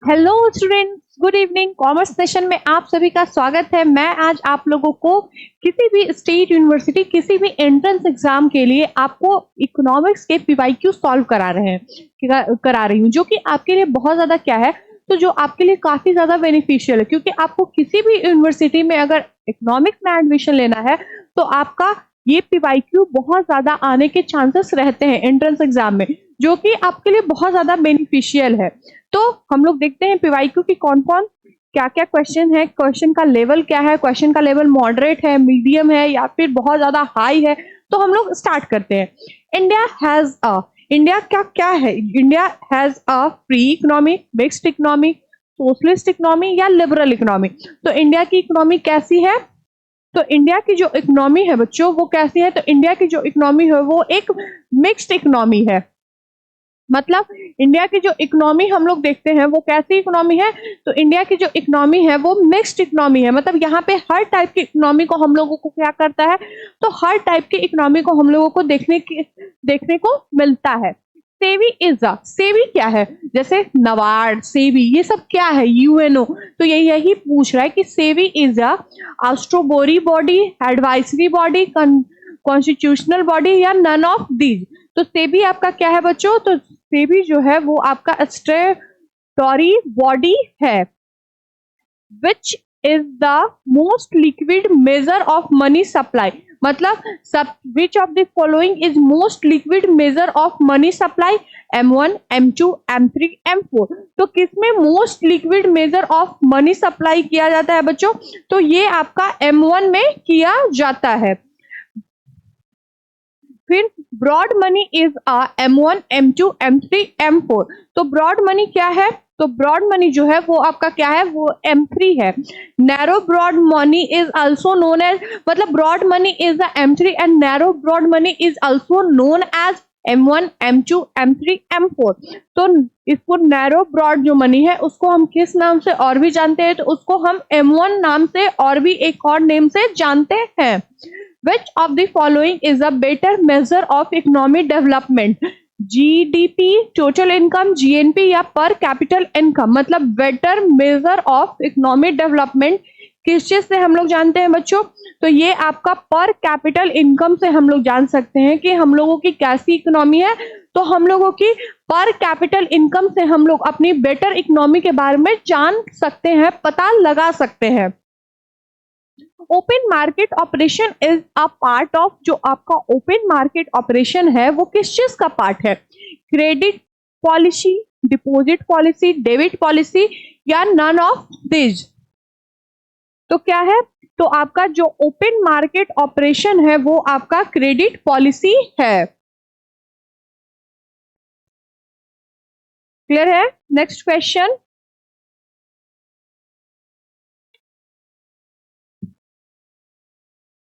Hello students, good evening. Commerce session में आप सभी का स्वागत है। मैं आज आप लोगों को किसी भी स्टेट यूनिवर्सिटी किसी भी एंट्रेंस एग्जाम के लिए आपको इकोनॉमिक्स के पीवाईक्यू सॉल्व करा रही हूँ, जो कि आपके लिए बहुत ज्यादा क्या है, तो जो आपके लिए काफी ज्यादा बेनिफिशियल है, क्योंकि आपको किसी भी यूनिवर्सिटी में अगर इकोनॉमिक्स में एडमिशन लेना है तो आपका ये पीवाईक्यू बहुत ज्यादा आने के चांसेस रहते हैं एंट्रेंस एग्जाम में, जो कि आपके लिए बहुत ज्यादा बेनिफिशियल है। तो हम लोग देखते हैं पीवाईक्यू की कौन कौन क्या क्या क्वेश्चन है, क्वेश्चन का लेवल क्या है, क्वेश्चन का लेवल मॉडरेट है, मीडियम है या फिर बहुत ज्यादा हाई है। तो हम लोग स्टार्ट करते हैं। इंडिया हैज अ इंडिया क्या क्या है? India has a free economy, mixed economy, socialist economy या लिबरल इकोनॉमी। तो इंडिया की इकोनॉमी कैसी है? तो इंडिया की जो इकोनॉमी है बच्चों वो कैसी है? तो इंडिया की जो इकोनॉमी है वो एक मिक्स्ड इकोनॉमी है। मतलब इंडिया की जो इकोनॉमी हम लोग देखते हैं वो कैसी इकोनॉमी है? तो इंडिया की जो इकोनॉमी है वो मिक्स्ड इकोनॉमी है। मतलब यहाँ पे हर टाइप की इकोनॉमी को हम लोगों को क्या करता है, तो हर टाइप की इकोनॉमी को हम लोगों को देखने को मिलता है। सेवी क्या है? जैसे नबार्ड, सेवी, ये सब क्या है? यूएनओ। तो यही पूछ रहा है कि सेवी इज अ आस्ट्रोबोरी body, advisory body, constitutional body या नन ऑफ दीज। तो सेबी आपका क्या है बच्चों? तो सेबी जो है वो आपका स्टेटरी बॉडी है। Which is the most liquid measure of money supply. मतलब which of the following is most liquid measure of money supply? M1, M2, M3, M4। तो किसमें most liquid measure of money supply किया जाता है बच्चों? तो ये आपका M1 में किया जाता है। फिर broad money is a M1, M2, M3, M4। तो ब्रॉड मनी क्या है? तो ब्रॉड मनी जो है वो आपका क्या है? वो M3 है। Narrow broad money is also known as, मतलब broad money is the M3 and narrow broad money is also known as M1, M2, M3, M4। तो इसको नैरो ब्रॉड जो मनी है उसको हम किस नाम से और भी जानते हैं? तो उसको हम M1 नाम से और भी एक और नेम से जानते हैं। Which of the following is a better measure of economic development? GDP, total income, GNP या per capital income। मतलब better measure of economic development किस चीज से हम लोग जानते हैं बच्चों? तो ये आपका पर कैपिटल इनकम से हम लोग जान सकते हैं कि हम लोगों की कैसी इकोनॉमी है। तो हम लोगों की पर कैपिटल इनकम से हम लोग अपनी बेटर इकोनॉमी के बारे में जान सकते हैं, पता लगा सकते हैं। Open market operation is a part of, जो आपका ओपन मार्केट ऑपरेशन है वो किस चीज का पार्ट है? Credit policy, deposit policy, debit policy या नन ऑफ दिस। तो क्या है? तो आपका जो ओपन मार्केट ऑपरेशन है वो आपका क्रेडिट पॉलिसी है। क्लियर है? Next question.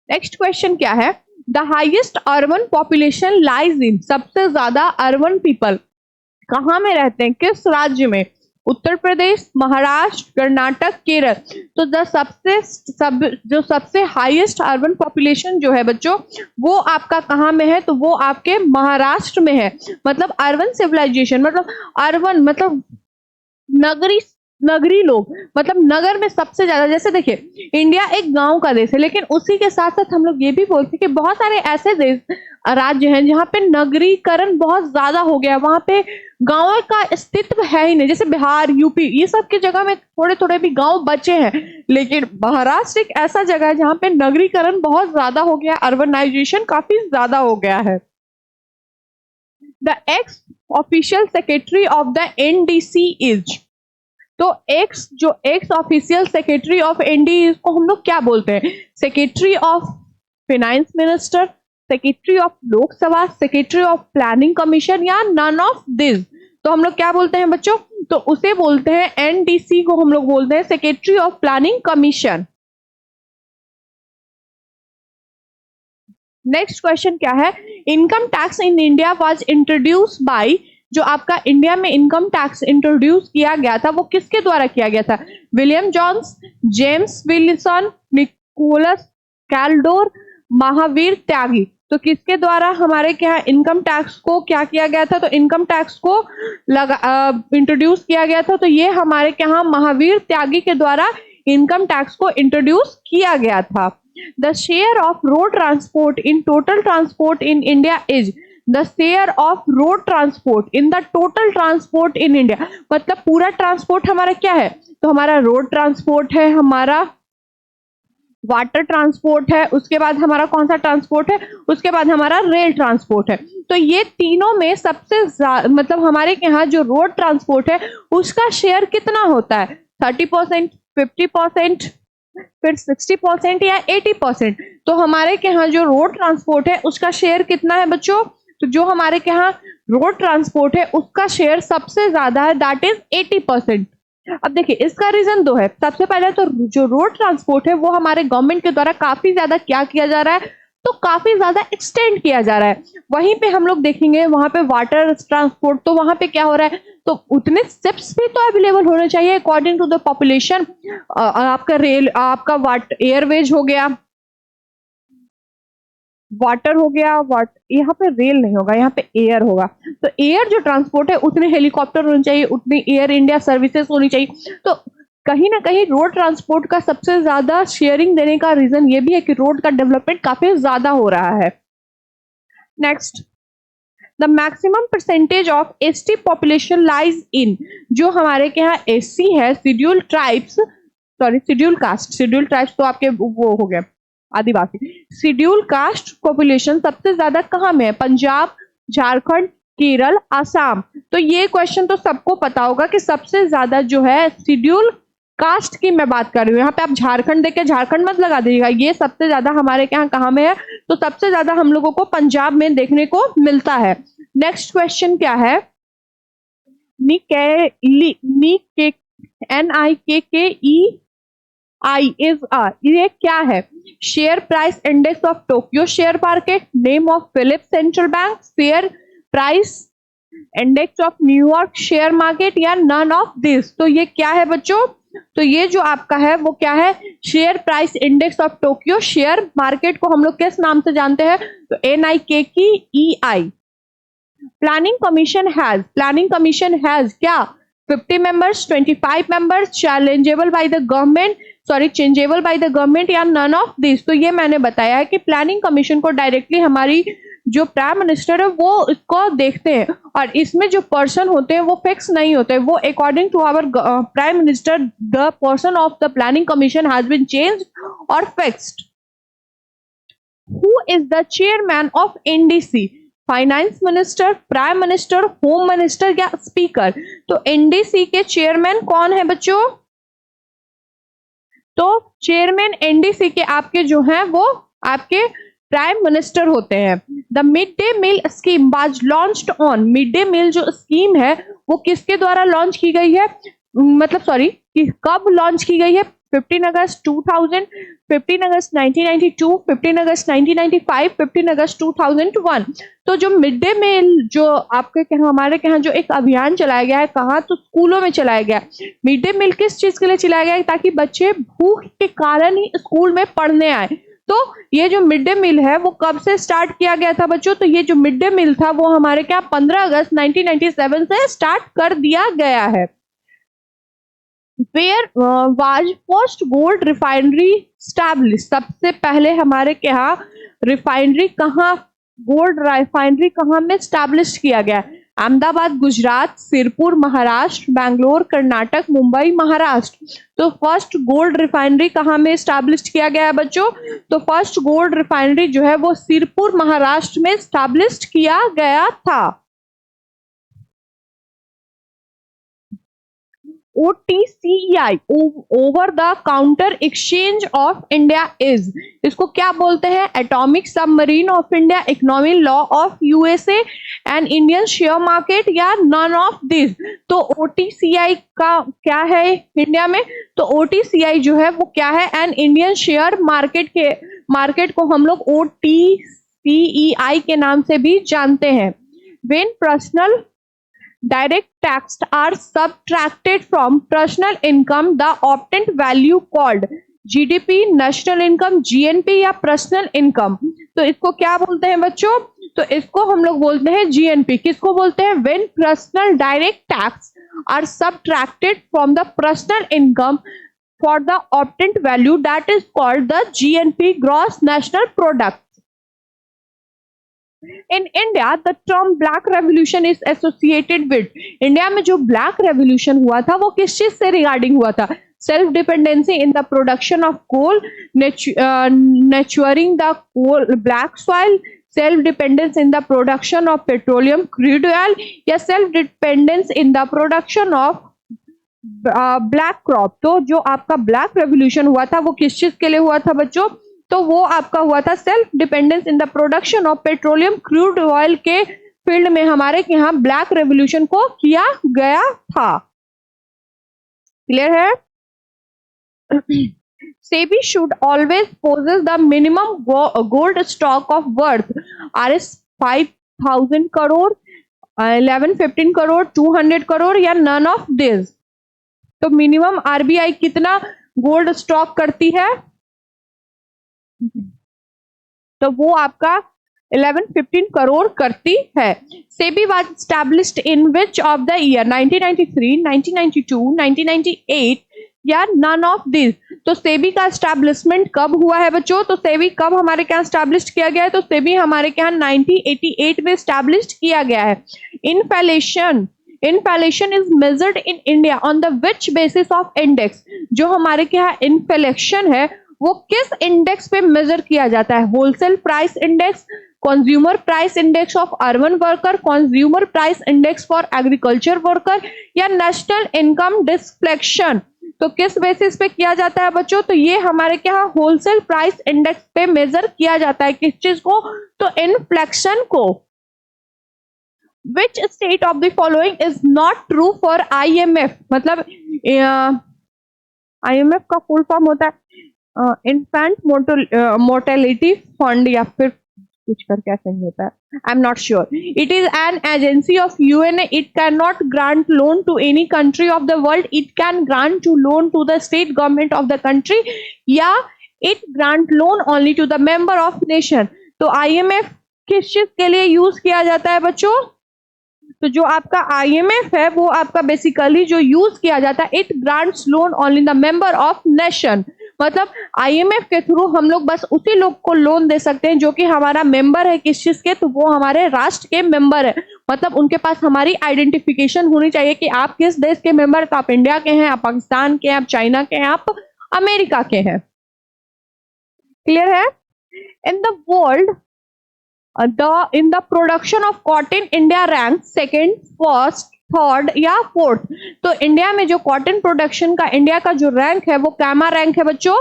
नेक्स्ट क्वेश्चन क्या है? The highest urban population lies in, सबसे ज्यादा अर्बन पीपल कहाँ में रहते हैं, किस राज्य में? उत्तर प्रदेश, महाराष्ट्र, कर्नाटक, केरल। तो जो सबसे हाईएस्ट अर्बन पॉपुलेशन जो है बच्चों वो आपका कहाँ में है? तो वो आपके महाराष्ट्र में है। मतलब अर्बन सिविलाइजेशन, मतलब अर्बन मतलब नगरी, नगरी लोग, मतलब नगर में सबसे ज्यादा। जैसे देखिए इंडिया एक गांव का देश है, लेकिन उसी के साथ साथ हम लोग ये भी बोलते हैं कि बहुत सारे ऐसे देश राज्य हैं जहाँ पे नगरीकरण बहुत ज्यादा हो गया, वहां पे गांव का अस्तित्व है ही नहीं। जैसे बिहार, यूपी, ये सब की जगह में थोड़े थोड़े भी गांव बचे हैं, लेकिन महाराष्ट्र एक ऐसा जगह है जहाँ पे नगरीकरण बहुत ज्यादा हो गया, अर्बनाइजेशन काफी ज्यादा हो गया है। The ex official secretary of the NDC is. तो ex official secretary of ND को हम लोग क्या बोलते हैं? Secretary of finance minister, secretary of Lok Sabha, secretary of planning commission या नन ऑफ दिस। तो हम लोग क्या बोलते हैं बच्चों? तो उसे बोलते हैं, एनडीसी को हम लोग बोलते हैं secretary of planning commission. Next question क्या है? Income tax in India was introduce by, जो आपका इंडिया में इनकम टैक्स इंट्रोड्यूस किया गया था वो किसके द्वारा किया गया था? William Jones, James Wilson, Nicholas Kaldor, Mahavir Tyagi. तो किसके द्वारा हमारे क्या इनकम टैक्स को क्या किया गया था? तो इनकम टैक्स को इंट्रोड्यूस किया गया था। तो ये हमारे क्या महावीर त्यागी के द्वारा इनकम टैक्स को इंट्रोड्यूस किया गया था। The share of road transport in total transport in India is the share of road transport in the total transport in India. मतलब पूरा ट्रांसपोर्ट हमारा क्या है? तो हमारा रोड ट्रांसपोर्ट है, हमारा वाटर ट्रांसपोर्ट है, उसके बाद हमारा कौन सा ट्रांसपोर्ट है? उसके बाद हमारा रेल ट्रांसपोर्ट है। तो ये तीनों में सबसे मतलब हमारे यहाँ जो रोड ट्रांसपोर्ट है उसका शेयर कितना होता है? 30%, 50%, फिर 60% या 80%। तो हमारे यहाँ जो रोड ट्रांसपोर्ट है उसका शेयर कितना है बच्चों? तो जो हमारे यहाँ रोड ट्रांसपोर्ट है उसका शेयर सबसे ज्यादा है, दैट इज 80%। अब देखिए इसका रीजन दो है। सबसे पहले तो जो रोड ट्रांसपोर्ट है वो हमारे गवर्नमेंट के द्वारा काफी ज्यादा क्या किया जा रहा है? तो काफी ज्यादा एक्सटेंड किया जा रहा है। वहीं पे हम लोग देखेंगे वहां पे वाटर ट्रांसपोर्ट, तो वहां पे क्या हो रहा है? तो उतने शिप्स भी तो अवेलेबल होने चाहिए अकॉर्डिंग टू द पॉपुलेशन। आपका रेल, आपका एयरवेज हो गया, वाटर हो गया, यहाँ पे रेल नहीं होगा, यहाँ पे एयर होगा। तो एयर जो ट्रांसपोर्ट है उतने हेलीकॉप्टर होने चाहिए, उतनी एयर इंडिया सर्विसेज होनी चाहिए। तो कहीं ना कहीं रोड ट्रांसपोर्ट का सबसे ज्यादा शेयरिंग देने का रीजन ये भी है कि रोड का डेवलपमेंट काफी ज्यादा हो रहा है। Next, the maximum percentage of ST population lies in, जो हमारे के यहाँ एससी है, schedule tribes, sorry schedule caste, schedule tribes तो आपके वो हो गए आदिवासी। शेड्यूल कास्ट पॉपुलेशन सबसे ज्यादा कहाँ में है? पंजाब, झारखंड, केरल, आसाम। तो ये क्वेश्चन तो सबको पता होगा कि सबसे ज्यादा जो है शेड्यूल कास्ट की मैं बात कर रही हूँ। यहाँ पे आप झारखंड देख के झारखंड मत लगा दीजिएगा, ये सबसे ज्यादा हमारे यहाँ कहाँ में है? तो सबसे ज्यादा हम लोगों को पंजाब में देखने को मिलता है। नेक्स्ट क्वेश्चन क्या है? ये क्या है? Share price index of Tokyo share market, name of Philip central bank, share price index of New York share market, या नन ऑफ दिस। तो ये क्या है बच्चों? तो ये जो आपका है वो क्या है? Share price index of Tokyo share market को हम लोग किस नाम से जानते हैं? तो NIKKEI। प्लानिंग कमीशन हैज क्या? 50 members, 25 members, changeable by the government या नन ऑफ दिस। तो ये मैंने बताया है कि प्लानिंग कमीशन को डायरेक्टली हमारी जो प्राइम मिनिस्टर है वो इसको देखते हैं, और इसमें जो पर्सन होते हैं वो फिक्स नहीं होते, वो according to our prime minister the person of the planning commission has been changed or fixed. Who is the chairman of NDC? Finance minister, prime minister, home minister या स्पीकर? तो NDC के chairman कौन है बच्चों? तो chairman NDC के आपके जो हैं वो आपके प्राइम मिनिस्टर होते हैं। The mid day meal scheme was launched on, mid day meal जो स्कीम है वो किसके द्वारा लॉन्च की गई है? मतलब सॉरी, कब लॉन्च की गई है? 15 अगस्त 2000, 15 अगस्त 1992, 15 अगस्त 1995, 15 अगस्त 2001। तो जो मिड डे मील जो आपके यहाँ हमारे यहाँ जो एक अभियान चलाया गया है, कहाँ? तो स्कूलों में चलाया गया। मिड डे मील किस चीज के लिए चलाया गया है? ताकि बच्चे भूख के कारण ही स्कूल में पढ़ने आए। तो ये जो मिड डे मील है वो कब से स्टार्ट किया गया था बच्चों? तो ये जो मिड डे मील था वो हमारे क्या 15 अगस्त 1997 से स्टार्ट कर दिया गया है। Where was first gold refinery established? सबसे पहले हमारे यहाँ रिफाइनरी कहाँ, गोल्ड रिफाइनरी कहाँ में स्टैब्लिश किया गया? अहमदाबाद गुजरात, सिरपुर महाराष्ट्र, बैंगलोर कर्नाटक, मुंबई महाराष्ट्र। तो फर्स्ट गोल्ड रिफाइनरी कहाँ में स्टैब्लिश किया गया है बच्चों? तो फर्स्ट गोल्ड रिफाइनरी जो है वो सिरपुर महाराष्ट्र में स्टैब्लिश किया गया था। OTCEI, over the counter exchange of India is, इसको क्या बोलते हैं? Atomic submarine of India, economic law of USA and Indian share market, या नन ऑफ दिस। तो OTCEI का क्या है इंडिया में? तो OTCEI जो है वो क्या है? एंड इंडियन शेयर मार्केट को हम लोग OTCEI के नाम से भी जानते हैं। When personal direct tax are subtracted from personal income, the obtained value called GDP, national income, GNP या personal income। तो इसको क्या बोलते हैं बच्चों? तो इसको हम लोग बोलते हैं जीएनपी। किसको बोलते हैं? When personal direct tax are subtracted from the personal income for the obtained value, that is called the GNP, gross national product. In India the term black revolution is associated with, India में जो black revolution हुआ था वो किस चीज से regarding हुआ था? Self dependency in the production of coal, nurturing the coal black soil, self dependence in the production of petroleum crude oil, या self dependence in the production of black crop. तो जो आपका ब्लैक रेवोल्यूशन हुआ था वो किस चीज के लिए हुआ था बच्चों? तो वो आपका हुआ था self dependence in the production of petroleum crude oil के फील्ड में हमारे यहाँ ब्लैक रेवोल्यूशन को किया गया था। क्लियर है? SEBI should always possess the minimum gold stock of worth Rs 5,000 crore, 11-15 crore, 200 crore या none of this। तो मिनिमम आरबीआई कितना गोल्ड स्टॉक करती है? तो वो आपका 11-15 करोड़ करती है। SEBI was established in which of the year? 1993, 1992, 1998 या none of these। तो सेबी का एस्टैब्लिशमेंट कब हुआ है बच्चों? तो सेबी कब हमारे क्या एस्टैब्लिश किया गया है? तो सेबी हमारे क्या 1988 में एस्टैब्लिश किया गया है। Inflation is measured in India on the which basis of index, जो हमारे क्या इन्फ्लेशन है वो किस इंडेक्स पे मेजर किया जाता है? Wholesale price index, consumer price index of urban worker, consumer price index for agriculture worker या नेशनल इनकम डिस्फ्लेक्शन। तो किस बेसिस पे किया जाता है बच्चों? तो ये हमारे क्या होलसेल प्राइस इंडेक्स पे मेजर किया जाता है। किस चीज को? तो इन्फ्लेक्शन को। Which state of the following is not true for IMF? मतलब IMF का फुल फॉर्म होता है इन्फेंट मोर्टेलिटी फंड या फिर कुछ करके ऐसा ही होता है, I am not sure. It is an agency of UN, it can not grant loan to any country of the world, it can grant to loan to the state government of the country या it grant loan only to the member of nation. तो IMF किस चीज के लिए use किया जाता है बच्चों? तो जो आपका IMF है वो आपका बेसिकली जो यूज किया जाता है, it grants loan only the member of nation. मतलब IMF के थ्रू हम लोग बस उसी लोग को लोन दे सकते हैं जो कि हमारा मेंबर है। किस चीज के? तो वो हमारे राष्ट्र के मेंबर है। मतलब उनके पास हमारी आइडेंटिफिकेशन होनी चाहिए कि आप किस देश के मेंबर। तो आप इंडिया के हैं, आप पाकिस्तान के हैं, आप चाइना के हैं, आप अमेरिका के हैं। क्लियर है? In the world in the production of cotton, India ranks second, first, third या फोर्थ। तो इंडिया में जो कॉटन प्रोडक्शन का इंडिया का जो रैंक है वो कैमा रैंक है बच्चों।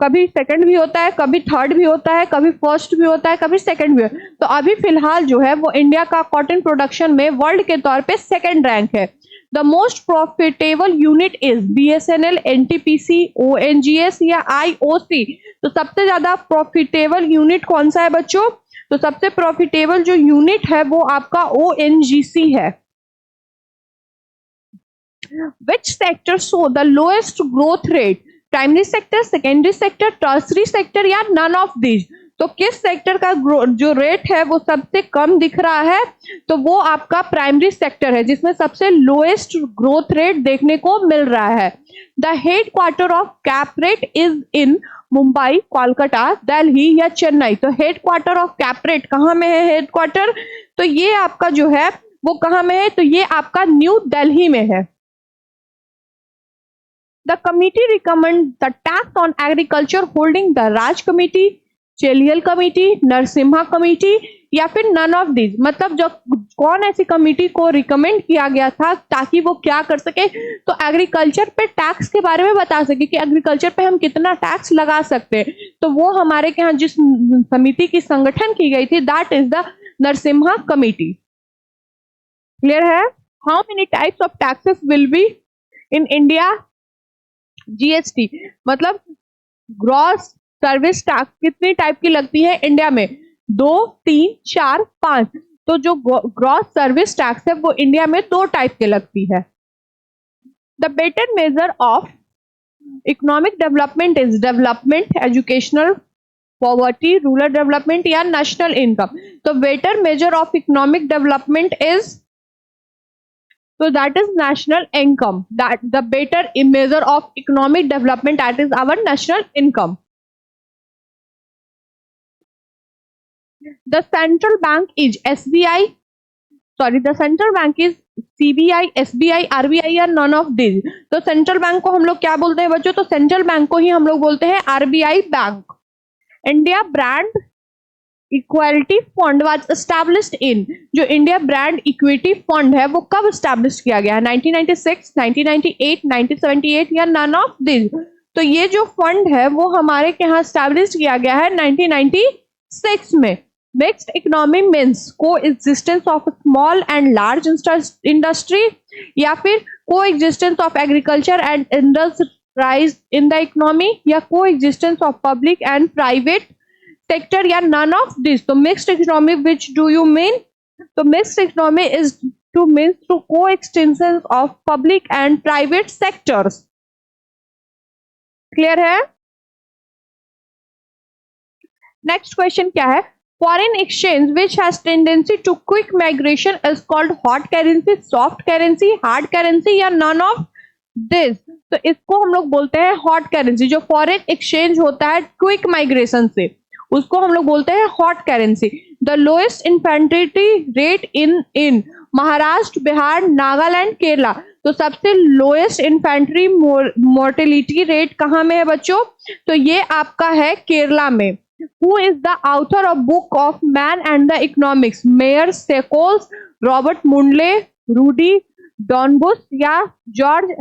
कभी सेकंड भी होता है, कभी थर्ड भी होता है, कभी फर्स्ट भी होता है, कभी सेकंड भी होता है। तो अभी फिलहाल जो है वो इंडिया का कॉटन प्रोडक्शन में वर्ल्ड के तौर पे सेकंड रैंक है। The most profitable unit is BSNL, NTPC, ONGS या IOC। तो सबसे ज्यादा प्रॉफिटेबल यूनिट कौन सा है बच्चों? तो सबसे प्रॉफिटेबल जो यूनिट है वो आपका ONGC है। Which sector show the lowest growth rate? Primary sector, secondary sector, tertiary sector या नन ऑफ दीज। तो किस सेक्टर का जो रेट है वो सबसे कम दिख रहा है? तो वो आपका प्राइमरी सेक्टर है जिसमें सबसे लोएस्ट ग्रोथ रेट देखने को मिल रहा है। The headquarter of CAPART is in Mumbai, Kolkata, Delhi या चेन्नई। तो हेडक्वार्टर ऑफ कैपरेट कहाँ में है? हेडक्वार्टर तो ये आपका जो है वो कहाँ में है? तो ये आपका न्यू दिल्ली में है। The committee recommend the tax on agriculture holding the Raj Committee, Chelliah committee, Narasimha committee या फिर नन ऑफ दिस। मतलब जो कौन ऐसी कमेटी को रिकमेंड किया गया था ताकि वो क्या कर सके? तो एग्रीकल्चर पे टैक्स के बारे में बता सके कि एग्रीकल्चर पे हम कितना टैक्स लगा सकते हैं। तो वो हमारे के यहाँ जिस समिति की संगठन की गई थी that is the Narasimha committee. Clear है? How many types of taxes will be in India? GST मतलब ग्रॉस सर्विस टैक्स कितनी टाइप की लगती है इंडिया में? 2, 3, 4, 5। तो जो ग्रॉस सर्विस टैक्स है वो इंडिया में 2 टाइप के लगती है। The better measure of economic development is development, educational, poverty, rural development या नेशनल इनकम। तो better measure of economic development is, so that is national income, that the better measure of economic development, that is our national income. The central bank is SBI, sorry, the central bank is CBI, SBI, RBI या none of these। तो central bank को हम लोग क्या बोलते हैं बच्चों? तो सेंट्रल बैंक को ही हम लोग बोलते हैं RBI bank. India brand equality fund was established in, जो इंडिया ब्रांड इक्विटी फंड है वो कब एस्टैब्लिश किया गया है? 1996, 1998, 1978 या नन ऑफ दिस। तो ये जो फंड है वो हमारे यहाँ एस्टैब्लिश किया गया है 1996 में। मिक्स्ड इकोनॉमी मीन्स को existence of small and large industry या फिर को existence of agriculture and industries in the economy या को existence of public and private sector या none of this। तो mixed economy which do you mean? तो mixed economy is to means to coexistence of public and private sectors। clear है? next question क्या है? foreign exchange which has tendency to quick migration is called hot currency, soft currency, hard currency या none of this। तो इसको हम लोग बोलते हैं hot currency। जो foreign exchange होता है quick migration से उसको हम लोग बोलते हैं hot currency. The lowest infantility rate in Maharashtra, Bihar, Nagaland, Kerala. तो सबसे लोएस्ट इन्फेंट्री मोर्टेलिटी रेट कहाँ में है बच्चों? तो ये आपका है केरला में। Who is the author of book of man and the economics? Myron Scholes, Robert Mundell, Rudi Dornbusch या जॉर्ज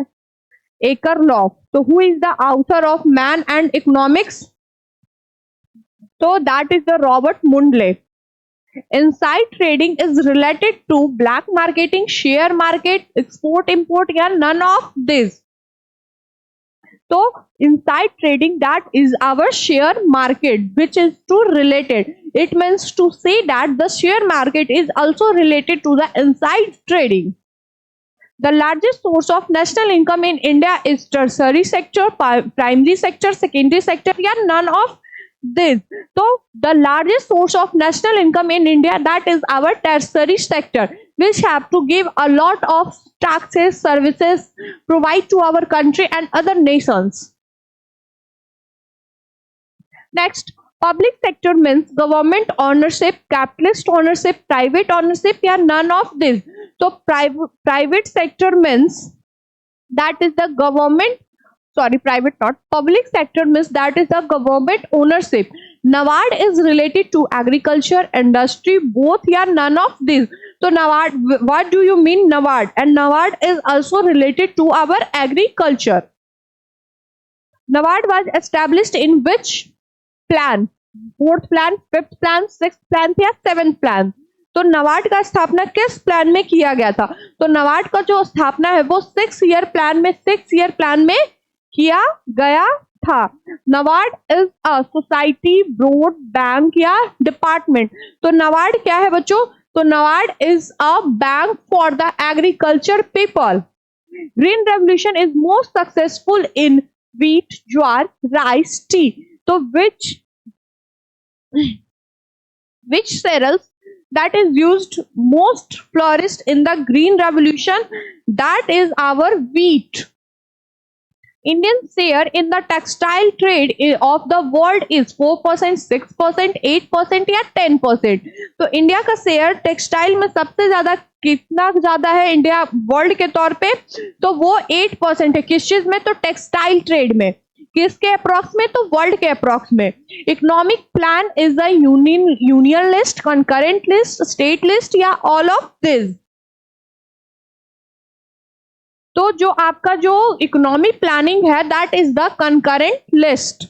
एकरलॉफ। तो who is the author of man and economics? So that is the Robert Mundley। Inside trading is related to black marketing, share market, export import या none of this। तो inside trading that is our share market which is to related। It means to say that the share market is also related to the inside trading। The largest source of national income in India is tertiary sector, primary sector, secondary sector या none of this। So the largest source of national income in India that is our tertiary sector which have to give a lot of taxes, services, provide to our country and other nations। Next, public sector means government ownership, capitalist ownership, private ownership या none of this। So private sector means that is the government, sorry, private not, public sector means that is the government ownership। NABARD is related to agriculture, industry, both या none of these। तो NABARD, what do you mean NABARD? And NABARD is also related to our agriculture। NABARD was established in which plan? Fourth plan, fifth plan, sixth plan या seventh plan? तो NABARD का स्थापना किस plan में किया गया था? तो NABARD का जो स्थापना है वो 6 ईयर प्लान में किया गया था। NABARD is a society, board, bank या डिपार्टमेंट। तो NABARD क्या है बच्चों? तो NABARD is a bank for the agriculture people. Green revolution is most successful in wheat, jowar, rice, T. तो which cereals that is used most flourished in the green revolution? That is our wheat। Indian share in the textile trade of the world is 4%, 6%, 8% या 10%। तो India का share textile में सबसे ज्यादा कितना ज्यादा है इंडिया वर्ल्ड के तौर पे? तो वो 8% है। किस चीज में? तो टेक्सटाइल ट्रेड में। किसके अप्रॉक्स में? तो वर्ल्ड के अप्रॉक्स में। Economic plan is the union list, concurrent list, state list या ऑल ऑफ दिस। तो जो आपका जो इकोनॉमिक प्लानिंग है that is the concurrent list,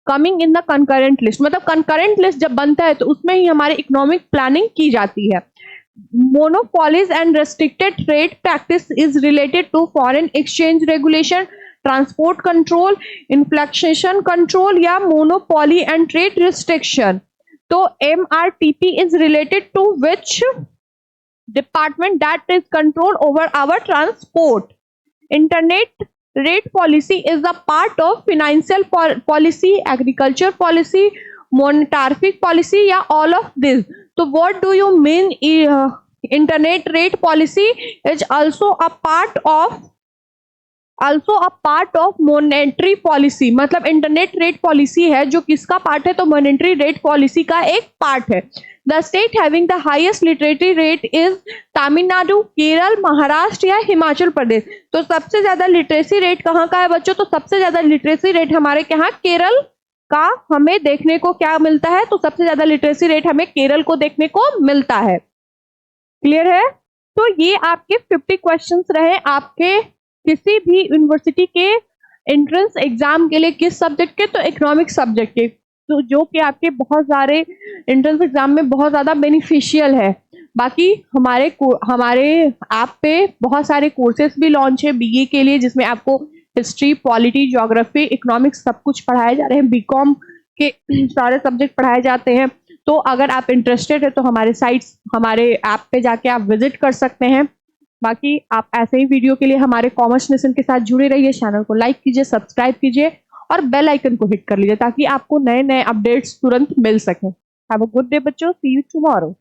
coming in the concurrent list. मतलब कंकरेंट लिस्ट जब बनता है तो उसमें ही हमारी इकोनॉमिक प्लानिंग की जाती है। Monopolies and restricted trade practice is related to foreign exchange regulation, transport control, inflation control या मोनोपोली एंड ट्रेड रिस्ट्रिक्शन। तो MRTP is related to which department? that is control over our transport। internet rate policy is a part of financial policy, agriculture policy, monetary policy या all of this? तो what do you mean internet rate policy is also a part of monetary policy? मतलब internet rate policy है जो किसका part है? तो monetary rate policy का एक पार्ट है। The state having the highest literacy rate is Tamil Nadu, Kerala, Maharashtra या हिमाचल प्रदेश? तो सबसे ज्यादा लिटरेसी रेट कहाँ का है बच्चों? तो सबसे ज्यादा लिटरेसी रेट हमारे यहाँ केरल का हमें देखने को क्या मिलता है? तो सबसे ज्यादा लिटरेसी रेट हमें केरल को देखने को मिलता है। क्लियर है? तो ये आपके 50 क्वेश्चंस रहे आपके किसी भी यूनिवर्सिटी के एंट्रेंस एग्जाम के लिए। किस सब्जेक्ट के? तो इकोनॉमिक सब्जेक्ट के, तो जो कि आपके बहुत सारे एंट्रेंस एग्जाम में बहुत ज़्यादा बेनिफिशियल है। बाकी हमारे ऐप पे बहुत सारे कोर्सेज भी लॉन्च है बीए के लिए, जिसमें आपको हिस्ट्री, पॉलिटी, ज्योग्राफी, इकोनॉमिक्स सब कुछ पढ़ाए जा रहे हैं। बीकॉम के सारे सब्जेक्ट पढ़ाए जाते हैं। तो अगर आप इंटरेस्टेड है तो हमारे ऐप पे जाके आप विजिट कर सकते हैं। बाकी आप ऐसे ही वीडियो के लिए हमारे कॉमर्स नेशन के साथ जुड़े रहिए। चैनल को लाइक कीजिए, सब्सक्राइब कीजिए और बेल आइकन को हिट कर लीजिए ताकि आपको नए नए अपडेट्स तुरंत मिल सकें। हैव अ गुड डे बच्चों, सी यू टुमारो।